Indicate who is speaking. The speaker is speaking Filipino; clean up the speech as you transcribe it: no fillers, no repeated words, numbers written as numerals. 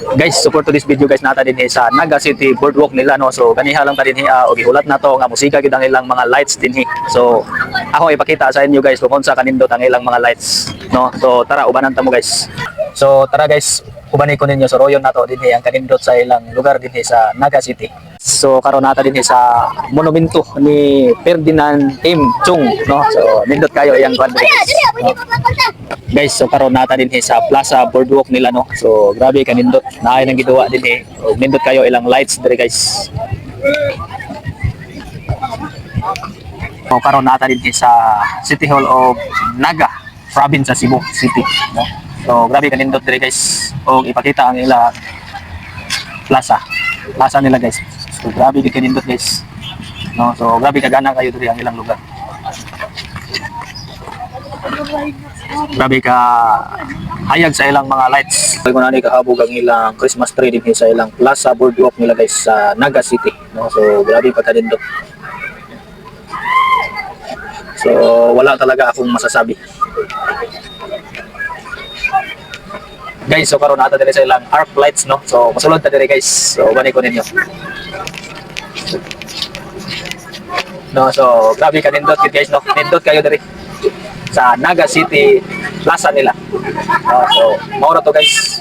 Speaker 1: Guys, support to this video guys nata din sa Naga City boardwalk nila no. So ganiha lang ta din og iulat na to nga musika gid ang ilang mga lights dinhi. So ako ipakita sa inyo guys kung unsa kanindot ang ilang mga lights no. So tara ubanan ta mo guys. So tara guys, ubani ko ninyo so royon nato dinhi ang kanindot sa ilang lugar dinhi sa Naga City. So karon nata dinhi sa monumento ni Ferdinand M. Chung no. So nindot kayo iyang kwan diri. Guys, so karon nata dinhi sa Plaza Boardwalk nila no. So grabe kanindot naay nang giduwa dinhi. Og nindot kayo ilang lights diri guys. So karon nata dinhi sa City Hall of Naga, province sa Cebu City no. So grabe kanindot diri guys. Og ipakita ang ila plaza nila guys. So grabe kanindot guys no. So grabe kagana kayo diri ang ilang lugar. Grabe ka hayag sa ilang mga lights. Kung nani kahabog ang ilang Christmas tree din sa ilang Plaza Boardwalk nila guys sa Naga City no. So grabe pa kanindot. So wala talaga akong masasabi. Guys, so karon ata diri sa ilang arc lights no. So masulod ta diri guys. So bani ko ninyo. No, so grabe kanindot guys no. Nindot kayo diri sa Naga City Plaza nila. So maura to guys.